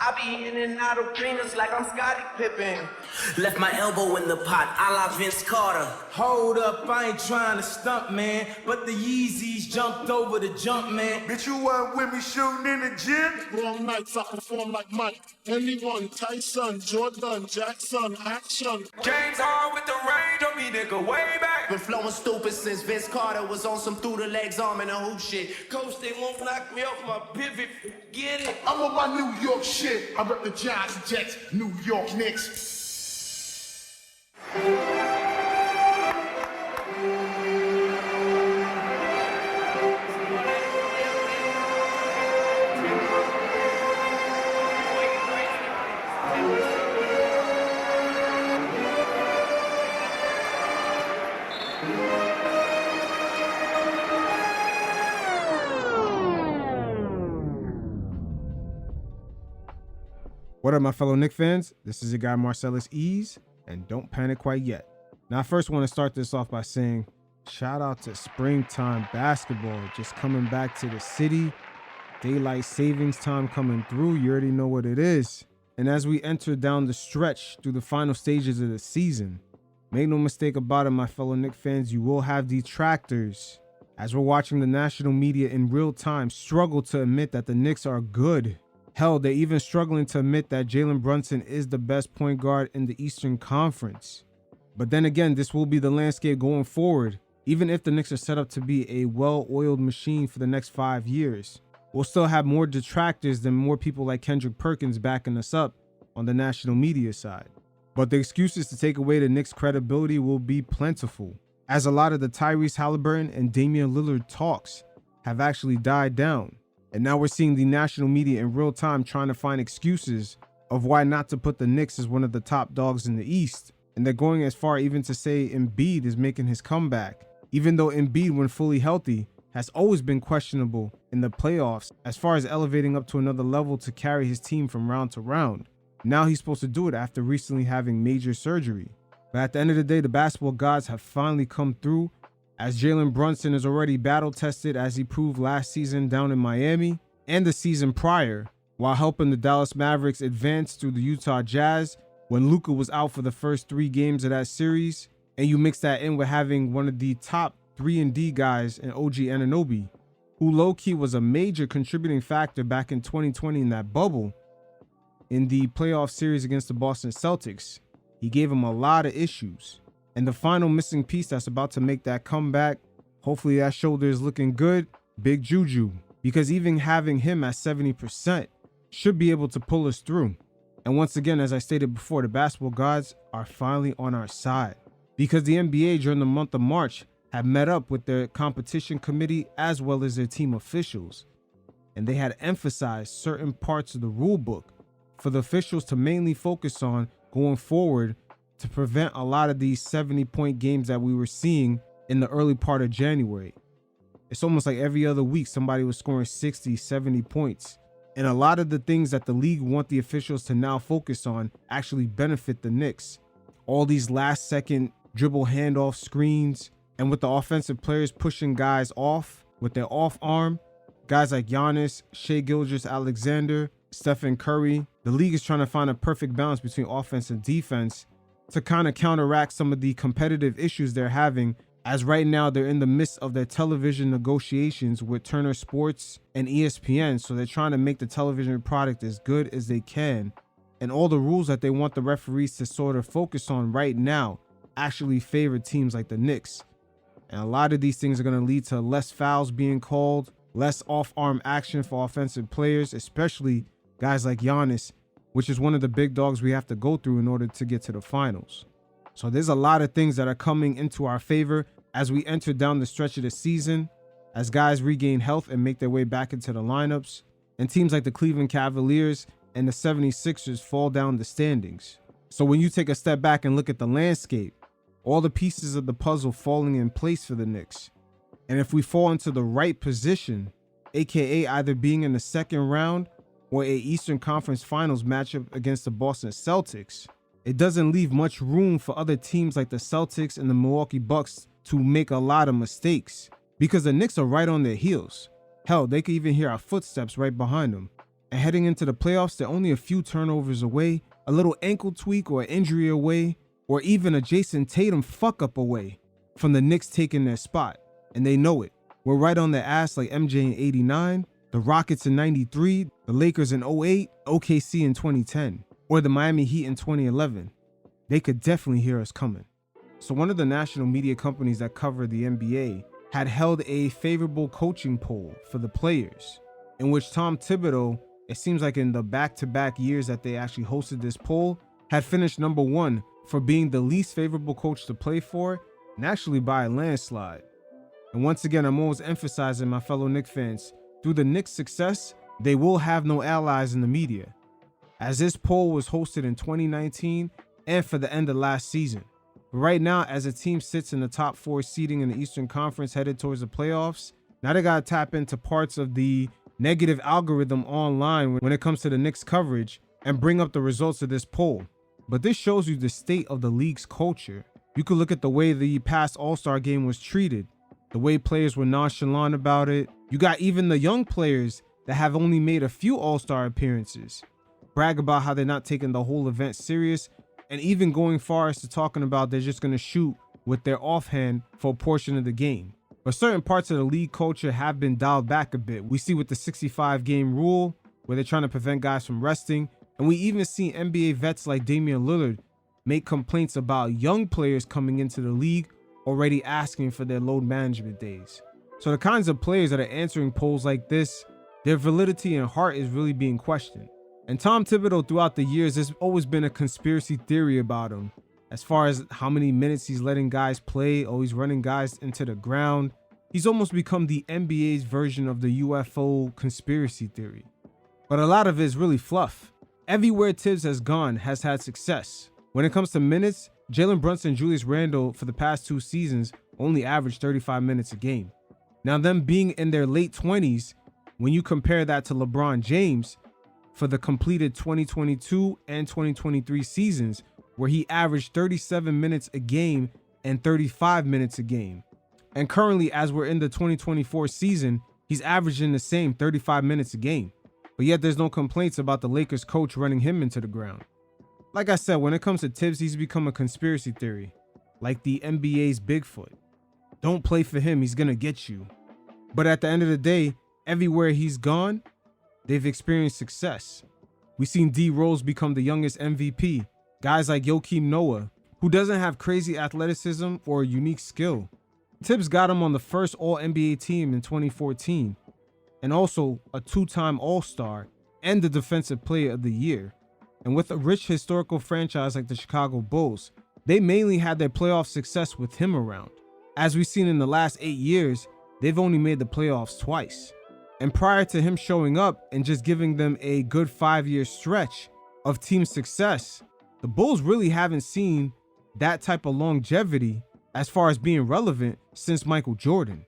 I be in and out of cleaners like I'm Scottie Pippen. Left my elbow in the pot, a la Vince Carter. Hold up, I ain't trying to stunt, man, but the Yeezys jumped over the jump, man. Bitch, you weren't with me shooting in the gym? Long nights I perform like Mike. Anyone, Tyson, Jordan, Jackson, action. James Hard with the range on me, nigga, way back. Been flowing stupid since Vince Carter was on some through the legs arm and a hoop shit. Coach, they won't knock me off my pivot. Get it? I'm on my New York shit. I rep the Giants, Jets, New York Knicks. What up, my fellow Knicks fans? This is your guy Marcellus Ease, and don't panic quite yet. Now, I first want to start this off by saying shout out to springtime basketball just coming back to the city. Daylight savings time coming through. You already know what it is. And as we enter down the stretch through the final stages of the season, make no mistake about it, my fellow Knicks fans, you will have detractors. As we're watching the national media in real time struggle to admit that the Knicks are good. Hell, they're even struggling to admit that Jalen Brunson is the best point guard in the Eastern Conference. But then again, this will be the landscape going forward. Even if the Knicks are set up to be a well-oiled machine for the next 5 years, we'll still have more detractors than more people like Kendrick Perkins backing us up on the national media side. But the excuses to take away the Knicks' credibility will be plentiful, as a lot of the Tyrese Halliburton and Damian Lillard talks have actually died down. And now we're seeing the national media in real time trying to find excuses of why not to put the Knicks as one of the top dogs in the East. And they're going as far even to say Embiid is making his comeback, even though Embiid, when fully healthy, has always been questionable in the playoffs as far as elevating up to another level to carry his team from round to round. Now he's supposed to do it after recently having major surgery. But at the end of the day, the basketball gods have finally come through, as Jalen Brunson is already battle tested as he proved last season down in Miami and the season prior, while helping the Dallas Mavericks advance through the Utah Jazz when Luka was out for the first 3 games of that series. And you mix that in with having one of the top 3-and-D guys in OG Anunoby, who low-key was a major contributing factor back in 2020 in that bubble in the playoff series against the Boston Celtics. He gave him a lot of issues. And the final missing piece that's about to make that comeback, hopefully that shoulder is looking good, Big Juju. Because even having him at 70% should be able to pull us through. And once again, as I stated before, the basketball gods are finally on our side. Because the NBA during the month of March had met up with their competition committee as well as their team officials. And they had emphasized certain parts of the rule book for the officials to mainly focus on going forward to prevent a lot of these 70-point games that we were seeing in the early part of January. It's almost like every other week somebody was scoring 60, 70 points. And a lot of the things that the league want the officials to now focus on actually benefit the Knicks. All these last-second dribble handoff screens, and with the offensive players pushing guys off with their off arm, guys like Giannis, Shai Gilgeous-Alexander, Stephen Curry, the league is trying to find a perfect balance between offense and defense to kind of counteract some of the competitive issues they're having, as right now they're in the midst of their television negotiations with Turner Sports and ESPN. So they're trying to make the television product as good as they can. And all the rules that they want the referees to sort of focus on right now actually favor teams like the Knicks. And a lot of these things are going to lead to less fouls being called, less off-arm action for offensive players, especially guys like Giannis, which is one of the big dogs we have to go through in order to get to the finals. So there's a lot of things that are coming into our favor as we enter down the stretch of the season, as guys regain health and make their way back into the lineups, and teams like the Cleveland Cavaliers and the 76ers fall down the standings. So when you take a step back and look at the landscape, all the pieces of the puzzle falling in place for the Knicks. And if we fall into the right position, aka either being in the second round or a Eastern Conference Finals matchup against the Boston Celtics, it doesn't leave much room for other teams like the Celtics and the Milwaukee Bucks to make a lot of mistakes, because the Knicks are right on their heels. Hell, they could even hear our footsteps right behind them. And heading into the playoffs, they're only a few turnovers away, a little ankle tweak or injury away, or even a Jason Tatum fuck up away from the Knicks taking their spot. And they know it. We're right on their ass like MJ in '89, the Rockets in '93, the Lakers in '08, OKC in 2010, or the Miami Heat in 2011. They could definitely hear us coming. So one of the national media companies that cover the NBA had held a favorable coaching poll for the players, in which Tom Thibodeau, it seems like in the back-to-back years that they actually hosted this poll, had finished number 1 for being the least favorable coach to play for, and actually by a landslide. And once again, I'm always emphasizing, my fellow Knicks fans, through the Knicks' success, they will have no allies in the media, as this poll was hosted in 2019 and for the end of last season. But right now, as a team sits in the top 4 seeding in the Eastern Conference headed towards the playoffs, now they gotta tap into parts of the negative algorithm online when it comes to the Knicks coverage and bring up the results of this poll. But this shows you the state of the league's culture. You could look at the way the past All-Star game was treated, the way players were nonchalant about it. You got even the young players that have only made a few All-Star appearances brag about how they're not taking the whole event serious, and even going far as to talking about they're just going to shoot with their offhand for a portion of the game. But certain parts of the league culture have been dialed back a bit. We see with the 65 game rule where they're trying to prevent guys from resting, and we even see NBA vets like Damian Lillard make complaints about young players coming into the league already asking for their load management days. So the kinds of players that are answering polls like this, their validity and heart is really being questioned. And Tom Thibodeau, throughout the years, there's always been a conspiracy theory about him as far as how many minutes he's letting guys play, always running guys into the ground. He's almost become the NBA's version of the UFO conspiracy theory. But a lot of it is really fluff. Everywhere Thibs has gone has had success. When it comes to minutes, Jalen Brunson and Julius Randle for the past 2 seasons only averaged 35 minutes a game. Now, them being in their late 20s, when you compare that to LeBron James for the completed 2022 and 2023 seasons, where he averaged 37 minutes a game and 35 minutes a game. And currently, as we're in the 2024 season, he's averaging the same 35 minutes a game. But yet there's no complaints about the Lakers coach running him into the ground. Like I said, when it comes to Thibs, he's become a conspiracy theory, like the NBA's Bigfoot. Don't play for him, he's gonna get you. But at the end of the day, everywhere he's gone, they've experienced success. We've seen D Rose become the youngest MVP. Guys like Joakim Noah, who doesn't have crazy athleticism or a unique skill. Thibs got him on the first All-NBA team in 2014, and also a 2-time All-Star and the Defensive Player of the Year. And with a rich historical franchise like the Chicago Bulls, they mainly had their playoff success with him around. As we've seen in the last 8 years, they've only made the playoffs twice. And prior to him showing up and just giving them a good 5-year stretch of team success, the Bulls really haven't seen that type of longevity as far as being relevant since Michael Jordan.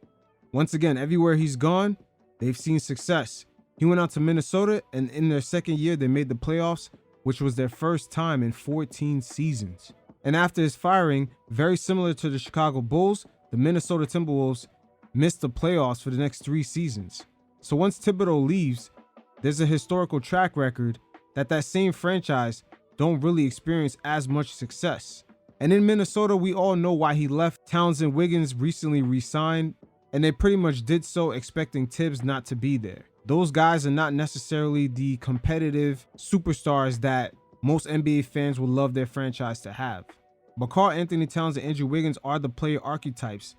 Once again, everywhere he's gone, they've seen success. He went out to Minnesota, and in their second year, they made the playoffs, which was their first time in 14 seasons. And after his firing, very similar to the Chicago Bulls, the Minnesota Timberwolves missed the playoffs for the next 3 seasons. So once Thibodeau leaves, there's a historical track record that same franchise don't really experience as much success. And in Minnesota, we all know why he left. Towns and Wiggins recently re-signed, and they pretty much did so expecting Thibs not to be there. Those guys are not necessarily the competitive superstars that most NBA fans would love their franchise to have. But Karl Anthony Towns and Andrew Wiggins are the player archetypes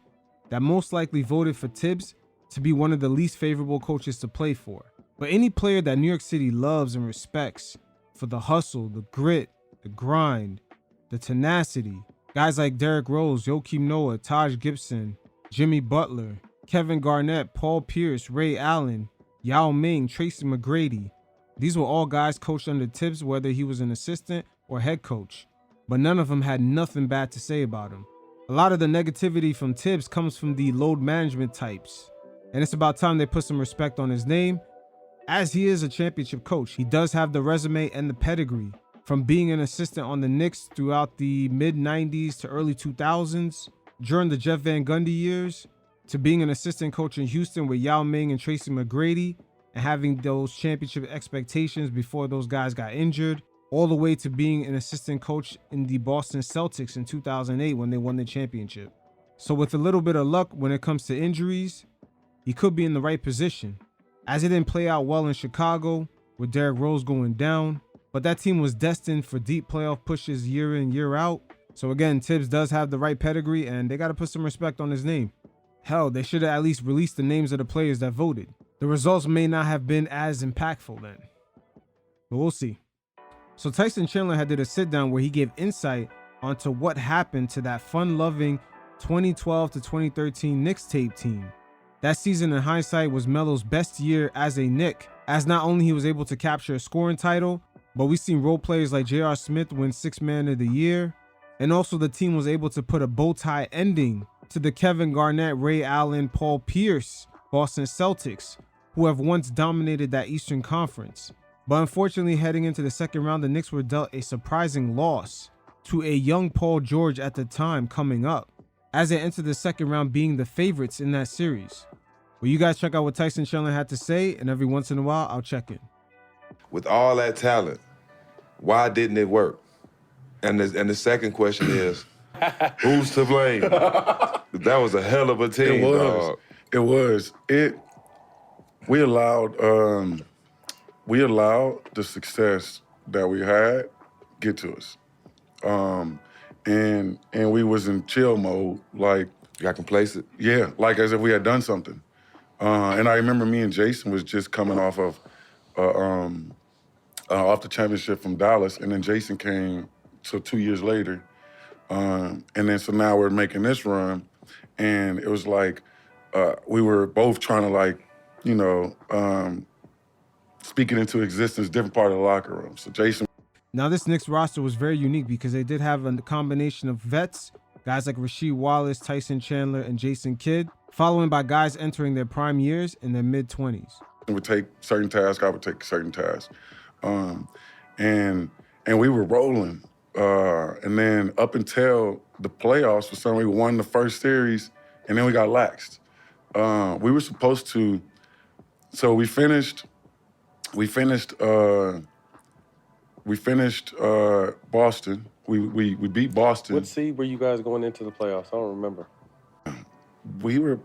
that most likely voted for Thibs to be one of the least favorable coaches to play for. But any player that New York City loves and respects for the hustle, the grit, the grind, the tenacity, guys like Derrick Rose, Joakim Noah, Taj Gibson, Jimmy Butler, Kevin Garnett, Paul Pierce, Ray Allen, Yao Ming, Tracy McGrady. These were all guys coached under Thibs, whether he was an assistant or head coach, but none of them had nothing bad to say about him. A lot of the negativity from Thibs comes from the load management types, and it's about time they put some respect on his name, as he is a championship coach. He does have the resume and the pedigree from being an assistant on the Knicks throughout the mid-90s to early 2000s, during the Jeff Van Gundy years, to being an assistant coach in Houston with Yao Ming and Tracy McGrady, and having those championship expectations before those guys got injured, all the way to being an assistant coach in the Boston Celtics in 2008 when they won the championship. So with a little bit of luck when it comes to injuries, he could be in the right position. As it didn't play out well in Chicago with Derrick Rose going down, but that team was destined for deep playoff pushes year in, year out. So again, Thibs does have the right pedigree and they got to put some respect on his name. Hell, they should have at least released the names of the players that voted. The results may not have been as impactful then, but we'll see. So Tyson Chandler had did a sit down where he gave insight onto what happened to that fun-loving 2012 to 2013 Knicks tape team. That season in hindsight was Melo's best year as a Knick, as not only he was able to capture a scoring title, but we've seen role players like J.R. Smith win Sixth Man of the Year, and also the team was able to put a bow tie ending to the Kevin Garnett, Ray Allen, Paul Pierce Boston Celtics, who have once dominated that Eastern Conference. But unfortunately, heading into the second round, the Knicks were dealt a surprising loss to a young Paul George at the time coming up, as they entered the second round being the favorites in that series. Well, you guys check out what Tyson Chandler had to say, and every once in a while, I'll check in. With all that talent, why didn't it work? And the second question is, who's to blame? That was a hell of a team, dog. It was. We allowed the success that we had get to us. And we was in chill mode, like. Got complacent? Yeah, like as if we had done something. And I remember me and Jason was just coming off of off the championship from Dallas, and then Jason came 2 years later. And then so now we're making this run, and it was like we were both trying to speak it into existence, different part of the locker room. So Jason. Now this Knicks roster was very unique because they did have a combination of vets, guys like Rasheed Wallace, Tyson Chandler, and Jason Kidd, following by guys entering their prime years in their mid-20s. We would take certain tasks, I would take certain tasks. And we were rolling. And then up until the playoffs, for some reason, we won the first series, and then we got laxed. We were supposed to, so we finished Boston. We beat Boston. What seed were you guys going into the playoffs? I don't remember. We were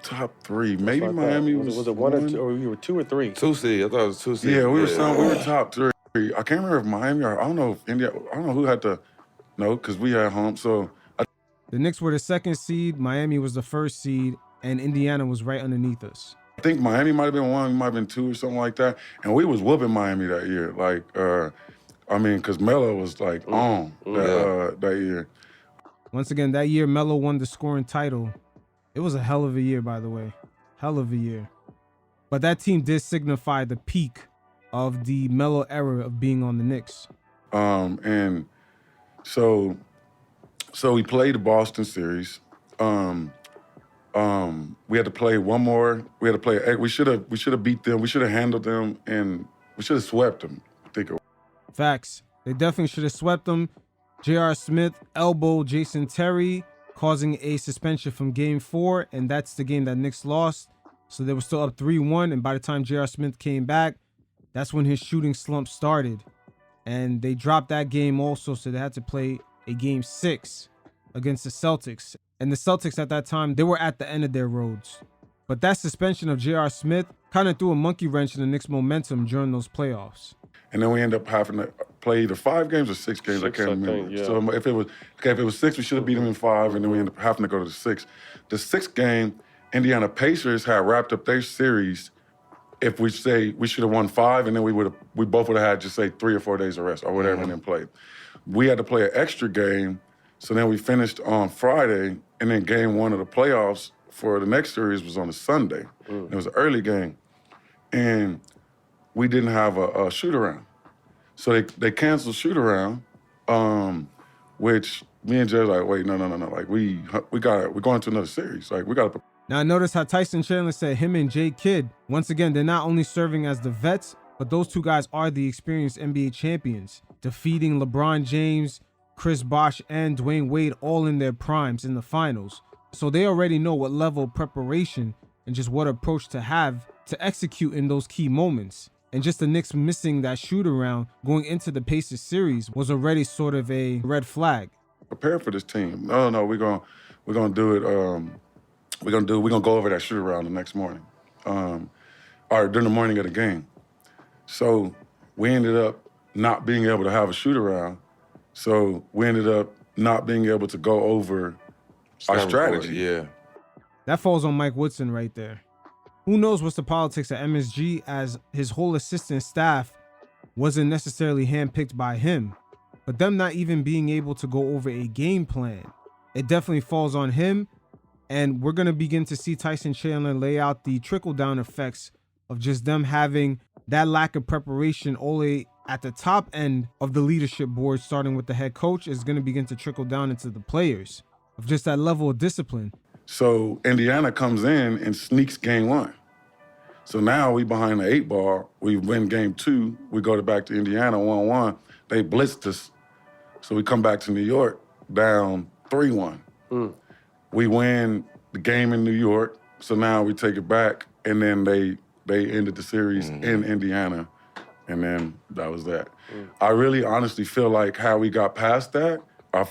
top three. Maybe Miami was it one or two, or you were 2 or 3? 2 seed. I thought it was 2 seed. Yeah, we were top 3. I can't remember if Miami or I don't know if India. I don't know who had to know because we had home. So the Knicks were the 2nd seed, Miami was the 1st seed, and Indiana was right underneath us. I think Miami might have been 1, might have been 2 or something like that. And we was whooping Miami that year. Like, because Melo was like on that year. Once again, that year Melo won the scoring title. It was a hell of a year, by the way. Hell of a year. But that team did signify the peak of the Melo era of being on the Knicks. And so we played the Boston series. We had to play one more. We had to play. We should have beat them. We should have handled them, and we should have swept them. I think it was. Facts. They definitely should have swept them. J.R. Smith elbowed Jason Terry, causing a suspension from Game 4, and that's the game that Knicks lost. So they were still up 3-1, and by the time J.R. Smith came back, that's when his shooting slump started. And they dropped that game also, so they had to play a Game 6 against the Celtics. And the Celtics at that time, they were at the end of their roads. But that suspension of J.R. Smith kind of threw a monkey wrench in the Knicks' momentum during those playoffs. And then we ended up having to play either 5 games or 6 games. I can't remember. Yeah. So if it was 6, we should have beat them in 5, and then we ended up having to go to the 6. The 6th game, Indiana Pacers had wrapped up their series. If we say we should have won 5, and then we both would have had just say 3 or 4 days of rest or whatever, and then played. We had to play an extra game, so then we finished on Friday, and then Game 1 of the playoffs for the next series was on a Sunday. It was an early game, and we didn't have a shoot-around. So they canceled shoot-around, which me and Jay was like, wait, no. Like, we're going to another series. Like, we got to. Now, notice how Tyson Chandler said him and Jay Kidd, once again, they're not only serving as the vets, but those two guys are the experienced NBA champions, defeating LeBron James, Chris Bosh, and Dwayne Wade all in their primes in the finals. So they already know what level of preparation and just what approach to have to execute in those key moments. And just the Knicks missing that shoot around going into the Pacers series was already sort of a red flag. Prepare for this team. No, we're gonna do it. We're gonna go over that shoot around the next morning, or during the morning of the game. So we ended up not being able to have a shoot around. So we ended up not being able to go over our strategy. Yeah. That falls on Mike Woodson right there. Who knows what's the politics at MSG, as his whole assistant staff wasn't necessarily handpicked by him. But them not even being able to go over a game plan, it definitely falls on him. And we're going to begin to see Tyson Chandler lay out the trickle-down effects of just them having that lack of preparation all the way at the top end of the leadership board, starting with the head coach, is going to begin to trickle down into the players of just that level of discipline. So Indiana comes in and sneaks game 1. So now we behind the 8 ball. We win game 2. We go back to Indiana 1-1. They blitzed us. So we come back to New York down 3-1. We win the game in New York. So now we take it back, and then they ended the series in Indiana, and then that was that. I really honestly feel like how we got past that, I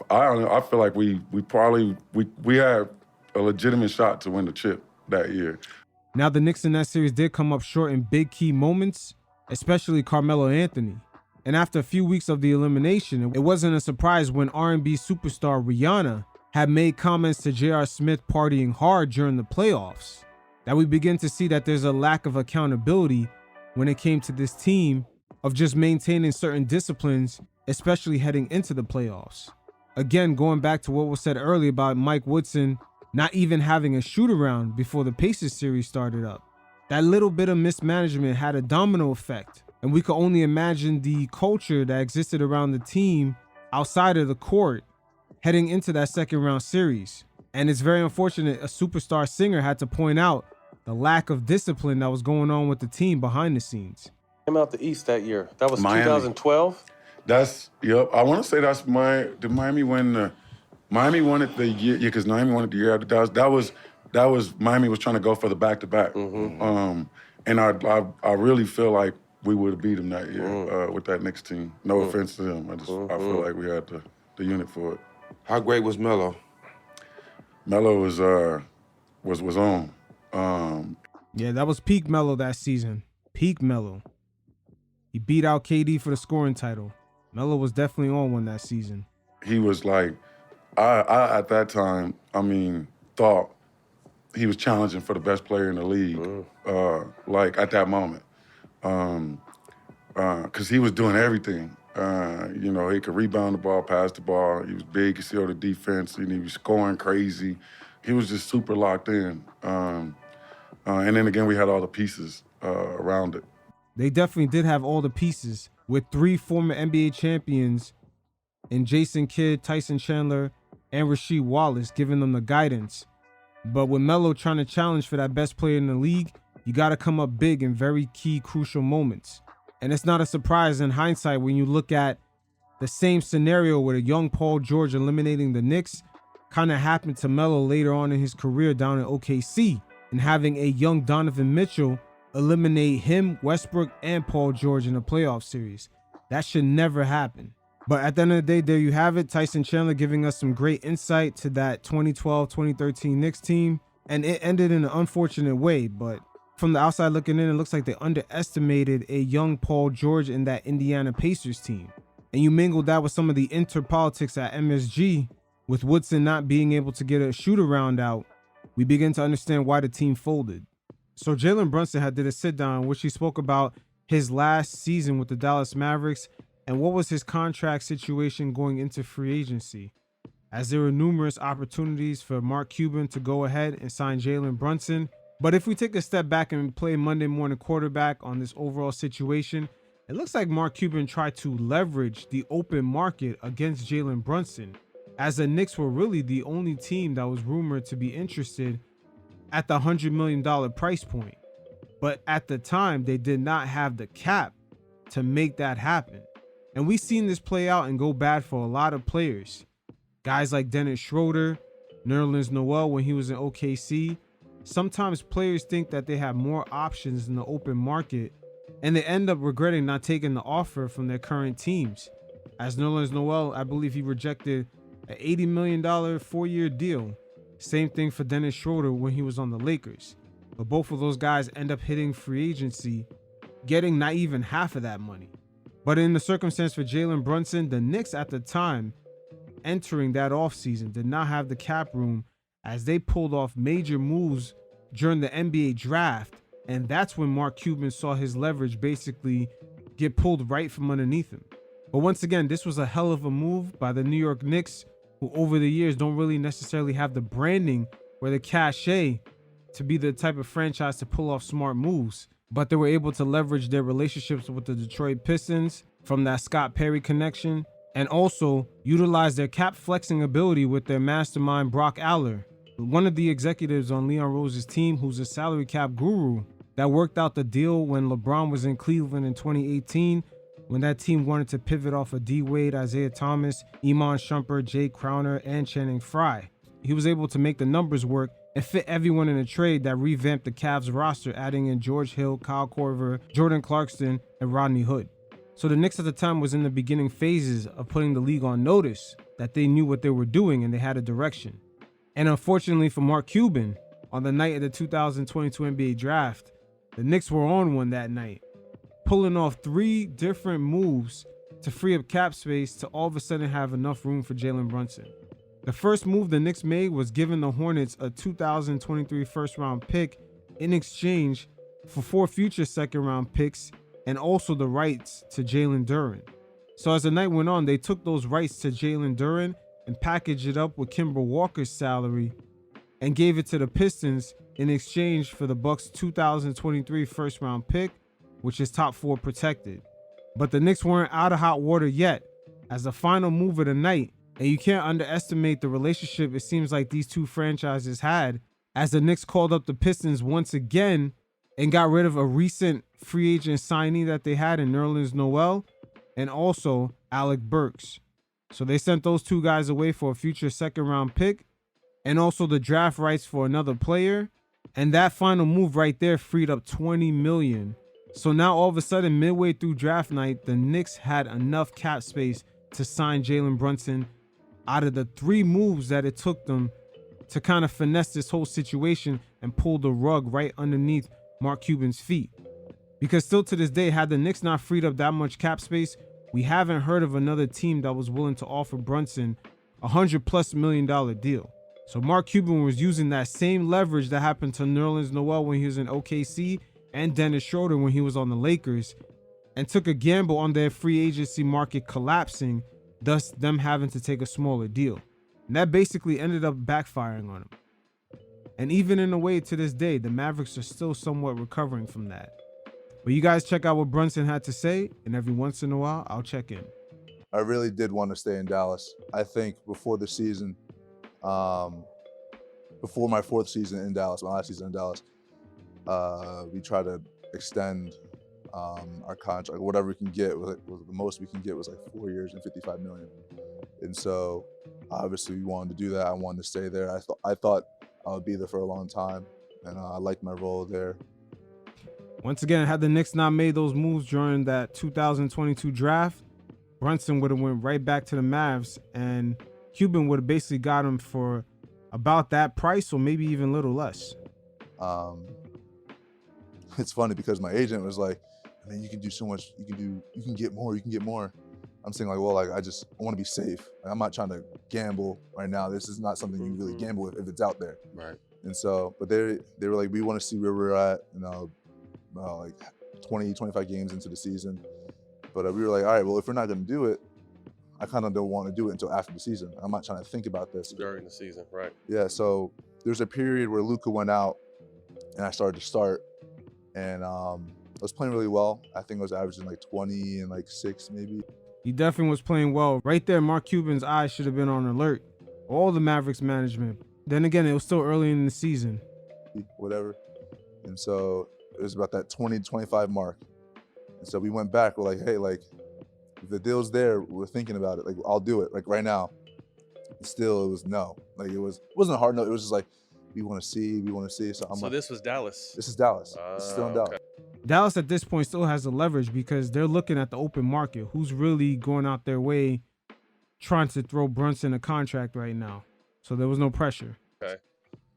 feel like we had a legitimate shot to win the chip that year. Now the Knicks in that series did come up short in big key moments, especially Carmelo Anthony. And after a few weeks of the elimination, it wasn't a surprise when R&B superstar Rihanna had made comments to J.R. Smith partying hard during the playoffs, that we begin to see that there's a lack of accountability when it came to this team of just maintaining certain disciplines, especially heading into the playoffs. Again, going back to what was said earlier about Mike Woodson not even having a shoot around before the Pacers series started up. That little bit of mismanagement had a domino effect, and we could only imagine the culture that existed around the team outside of the court heading into that second round series. And it's very unfortunate a superstar singer had to point out the lack of discipline that was going on with the team behind the scenes. Came out the East that year. That was Miami. 2012? Yep. I want to say that's did Miami win the... Miami won it the year, because Miami won it the year after Dallas. That was Miami was trying to go for the back-to-back. And I really feel like we would have beat them that year with that Knicks team. No offense to them. I feel like we had the unit for it. How great was Melo? Melo was on. Yeah, that was peak Melo that season. Peak Melo. He beat out KD for the scoring title. Melo was definitely on one that season. He was like, I at that time, thought he was challenging for the best player in the league, like at that moment. Because he was doing everything. He could rebound the ball, pass the ball. He was big, he saw the defense, and he was scoring crazy. He was just super locked in. And then again, we had all the pieces around it. They definitely did have all the pieces, with 3 former NBA champions in Jason Kidd, Tyson Chandler, and Rasheed Wallace giving them the guidance. But with Melo trying to challenge for that best player in the league, you got to come up big in very key, crucial moments. And it's not a surprise in hindsight when you look at the same scenario with a young Paul George eliminating the Knicks kind of happened to Melo later on in his career down in OKC, and having a young Donovan Mitchell eliminate him, Westbrook, and Paul George in a playoff series. That should never happen. But at the end of the day, there you have it. Tyson Chandler giving us some great insight to that 2012-2013 Knicks team. And it ended in an unfortunate way. But from the outside looking in, it looks like they underestimated a young Paul George in that Indiana Pacers team. And you mingled that with some of the interpolitics at MSG, with Woodson not being able to get a shoot-around out, we begin to understand why the team folded. So Jalen Brunson had did a sit-down in which he spoke about his last season with the Dallas Mavericks and what was his contract situation going into free agency, as there were numerous opportunities for Mark Cuban to go ahead and sign Jalen Brunson. But if we take a step back and play Monday morning quarterback on this overall situation, it looks like Mark Cuban tried to leverage the open market against Jalen Brunson, as the Knicks were really the only team that was rumored to be interested at the $100 million price point. But at the time, they did not have the cap to make that happen. And we've seen this play out and go bad for a lot of players. Guys like Dennis Schroeder, Nerlens Noel when he was in OKC, sometimes players think that they have more options in the open market, and they end up regretting not taking the offer from their current teams. As Nerlens Noel, I believe he rejected an $80 million 4-year deal. Same thing for Dennis Schroeder when he was on the Lakers. But both of those guys end up hitting free agency, getting not even half of that money. But in the circumstance for Jalen Brunson, the Knicks at the time, entering that offseason, did not have the cap room as they pulled off major moves during the NBA draft. And that's when Mark Cuban saw his leverage basically get pulled right from underneath him. But once again, this was a hell of a move by the New York Knicks, who over the years don't really necessarily have the branding or the cachet to be the type of franchise to pull off smart moves. But they were able to leverage their relationships with the Detroit Pistons from that Scott Perry connection, and also utilize their cap flexing ability with their mastermind Brock Aller, one of the executives on Leon Rose's team, who's a salary cap guru, that worked out the deal when LeBron was in Cleveland in 2018, when that team wanted to pivot off of D Wade, Isaiah Thomas, Iman Shumpert, Jay Crowder, and Channing Frye. He was able to make the numbers work and fit everyone in a trade that revamped the Cavs roster, adding in George Hill, Kyle Korver, Jordan Clarkson, and Rodney Hood. So the Knicks at the time was in the beginning phases of putting the league on notice that they knew what they were doing and they had a direction. And unfortunately for Mark Cuban, on the night of the 2022 NBA draft, the Knicks were on one that night, pulling off 3 different moves to free up cap space to all of a sudden have enough room for Jalen Brunson. The first move the Knicks made was giving the Hornets a 2023 first-round pick in exchange for 4 future second-round picks and also the rights to Jalen Duren. So as the night went on, they took those rights to Jalen Duren and packaged it up with Kemba Walker's salary and gave it to the Pistons in exchange for the Bucks' 2023 first-round pick, which is top 4 protected. But the Knicks weren't out of hot water yet, as the final move of the night, and you can't underestimate the relationship it seems like these two franchises had, as the Knicks called up the Pistons once again and got rid of a recent free agent signee that they had in Nerlens Noel and also Alec Burks. So they sent those 2 guys away for a future second-round pick and also the draft rights for another player. And that final move right there freed up $20 million. So now all of a sudden, midway through draft night, the Knicks had enough cap space to sign Jalen Brunson out of the 3 moves that it took them to kind of finesse this whole situation and pull the rug right underneath Mark Cuban's feet. Because still to this day, had the Knicks not freed up that much cap space, we haven't heard of another team that was willing to offer Brunson a $100+ million deal. So Mark Cuban was using that same leverage that happened to Nerlens Noel when he was in OKC and Dennis Schroeder when he was on the Lakers, and took a gamble on their free agency market collapsing, thus them having to take a smaller deal. And that basically ended up backfiring on him. And even in a way to this day, the Mavericks are still somewhat recovering from that. But you guys check out what Brunson had to say, and every once in a while, I'll check in. I really did want to stay in Dallas. I think before the season, before my 4th season in Dallas, my last season in Dallas, we tried to extend our contract, whatever we can get. The most we can get was like 4 years and $55 million. And so obviously we wanted to do that. I wanted to stay there. I thought I would be there for a long time, and I liked my role there. Once again, had the Knicks not made those moves during that 2022 draft, Brunson would have went right back to the Mavs, and Cuban would have basically got him for about that price or maybe even a little less. It's funny because my agent was like, I mean, you can do so much, you can get more. I'm saying like, well, like I want to be safe. Like, I'm not trying to gamble right now. This is not something you really gamble with if it's out there. Right. And so, but they were like, we want to see where we're at, like 20, 25 games into the season. But we were like, all right, well, if we're not going to do it, I kind of don't want to do it until after the season. I'm not trying to think about this. During the season, right. Yeah, so there's a period where Luka went out and I started to start. And I was playing really well. I think I was averaging like 20 and like 6 maybe. He definitely was playing well. Right there, Mark Cuban's eyes should have been on alert. All the Mavericks management. Then again, it was still early in the season. Whatever. And so it was about that 20 to 25 mark. And so we went back. We're like, hey, like, if the deal's there, we're thinking about it. Like, I'll do it. Like right now. And still, it was no. Like it wasn't a hard no. It was just like, we want to see. So I'm So like, this was Dallas. this is Dallas. This is still in Dallas. Dallas at this point still has the leverage because they're looking at the open market. Who's really going out their way trying to throw Brunson a contract right now? So there was no pressure. Okay.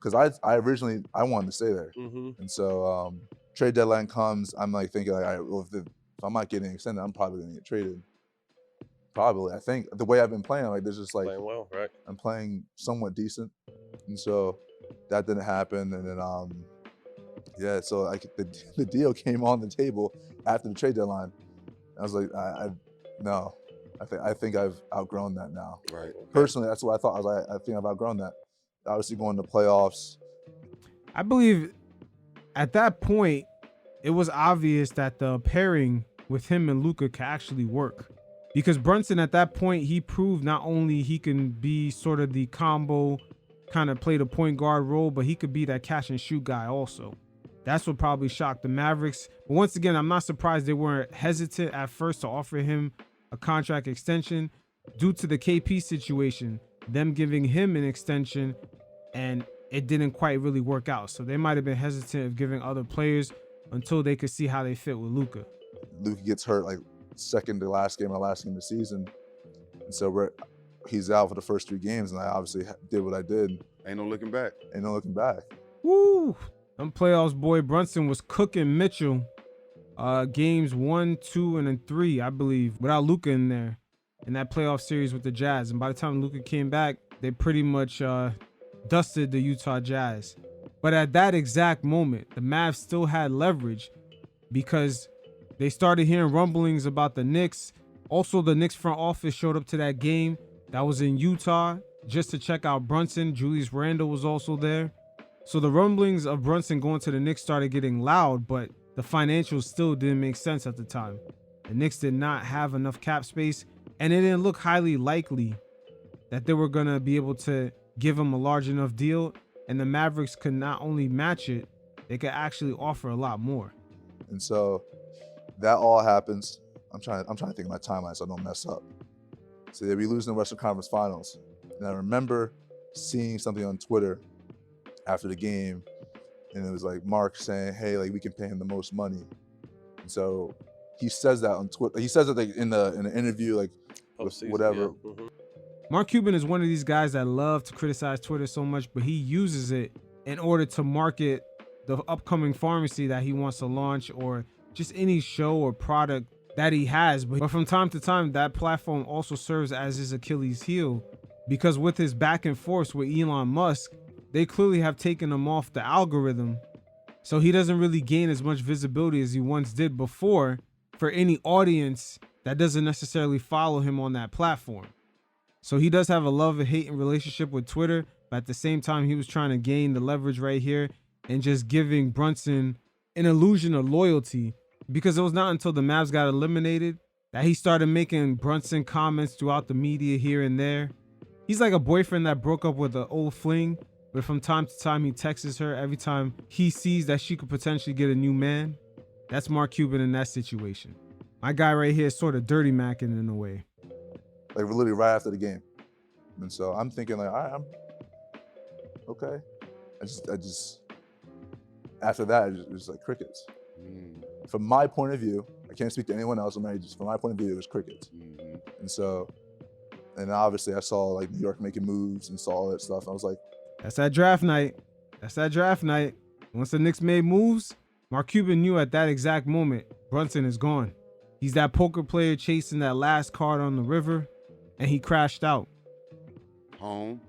Because I originally wanted to stay there, Mm-hmm. and so trade deadline comes. I'm like thinking like, all right, well, if I'm not getting extended, I'm probably gonna get traded. Probably. I think the way I've been playing, like there's just like Playing well, right? I'm playing somewhat decent, and so that didn't happen. And then yeah, so like the deal came on the table after the trade deadline. I was like, no, I think I've outgrown that now. Right. Personally, that's what I thought. I was like, I think I've outgrown that. Obviously, going to playoffs. I believe at that point, it was obvious that the pairing with him and Luka could actually work. Because Brunson at that point, he proved not only he can be sort of the combo, kind of play the point guard role, but he could be that catch and shoot guy also. That's what probably shocked the Mavericks. But once again, I'm not surprised they weren't hesitant at first to offer him a contract extension due to the KP situation, them giving him an extension, and it didn't quite really work out. So they might have been hesitant of giving other players until they could see how they fit with Luka. Luka gets hurt like second to last game or last game of the season, and so he's out for the first 3 games, and I obviously did what I did. Ain't no looking back. Ain't no looking back. Woo! Them playoffs, boy. Brunson was cooking Mitchell. Games 1, 2, and then 3, I believe, without Luka in there in that playoff series with the Jazz. And by the time Luka came back, they pretty much dusted the Utah Jazz. But at that exact moment, the Mavs still had leverage because they started hearing rumblings about the Knicks. Also, the Knicks front office showed up to that game that was in Utah just to check out Brunson. Julius Randle was also there. So the rumblings of Brunson going to the Knicks started getting loud, but the financials still didn't make sense at the time. The Knicks did not have enough cap space, and it didn't look highly likely that they were going to be able to give him a large enough deal, and the Mavericks could not only match it, they could actually offer a lot more. And so that all happens. I'm trying to think of my timeline so I don't mess up. So they'll be losing the Western Conference Finals. And I remember seeing something on Twitter after the game, and it was like Mark saying, hey, like we can pay him the most money. And so he says that on Twitter. He says it like in an interview, like with whatever. Yeah. Mm-hmm. Mark Cuban is one of these guys that love to criticize Twitter so much, but he uses it in order to market the upcoming pharmacy that he wants to launch or just any show or product that he has. But from time to time, that platform also serves as his Achilles heel, because with his back and forth with Elon Musk, they clearly have taken him off the algorithm. So he doesn't really gain as much visibility as he once did before for any audience that doesn't necessarily follow him on that platform. So he does have a love and hate relationship with Twitter, but at the same time, he was trying to gain the leverage right here and just giving Brunson an illusion of loyalty, because it was not until the Mavs got eliminated that he started making Brunson comments throughout the media here and there. He's like a boyfriend that broke up with an old fling, but from time to time he texts her every time he sees that she could potentially get a new man. That's Mark Cuban in that situation. My guy right here is sort of dirty macking in a way. Like literally right after the game. And so I'm thinking like, all right, I'm okay. I just after that, it was like crickets. From my point of view, I can't speak to anyone else. Just from my point of view, it was crickets. And so, and obviously I saw like New York making moves and saw all that stuff. I was like, that's that draft night. That's that draft night. Once the Knicks made moves, Mark Cuban knew at that exact moment, Brunson is gone. He's that poker player chasing that last card on the river, and he crashed out. Home.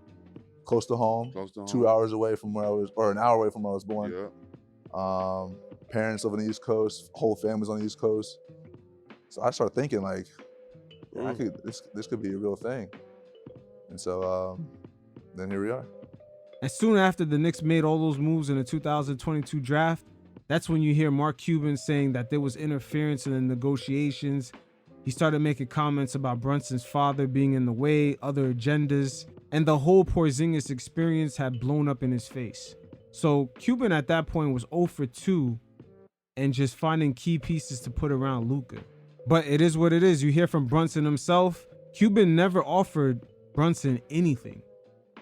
Close to home. 2 hours away from where I was, or an hour away from where I was born. Yeah. Parents live on the East Coast, whole family's on the East Coast. So I started thinking like, yeah, this could be a real thing. And so then here we are. And soon after the Knicks made all those moves in the 2022 draft, that's when you hear Mark Cuban saying that there was interference in the negotiations. He started making comments about Brunson's father being in the way, other agendas, and the whole Porzingis experience had blown up in his face. So Cuban at that point was 0 for 2 and just finding key pieces to put around Luka. But it is what it is. You hear from Brunson himself. Cuban never offered Brunson anything.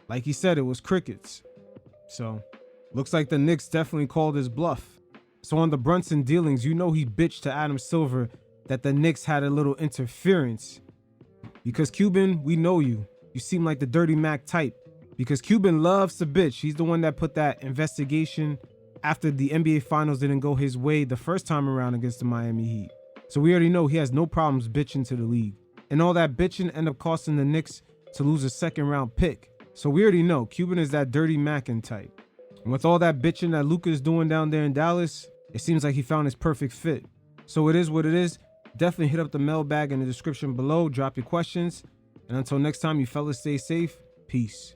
Like he said, it was crickets. So Looks like the Knicks definitely called his bluff. So on the Brunson dealings, you know he bitched to Adam Silver that the Knicks had a little interference. Because Cuban, we know you. You seem like the Dirty Mac type. Because Cuban loves to bitch. He's the one that put that investigation after the NBA Finals didn't go his way the first time around against the Miami Heat. So we already know he has no problems bitching to the league. And all that bitching ended up costing the Knicks to lose a second round pick. So we already know Cuban is that Dirty Mackin type. And with all that bitching that Luka is doing down there in Dallas, it seems like he found his perfect fit. So it is what it is. Definitely hit up the mailbag in the description below. Drop your questions. And until next time, you fellas stay safe. Peace.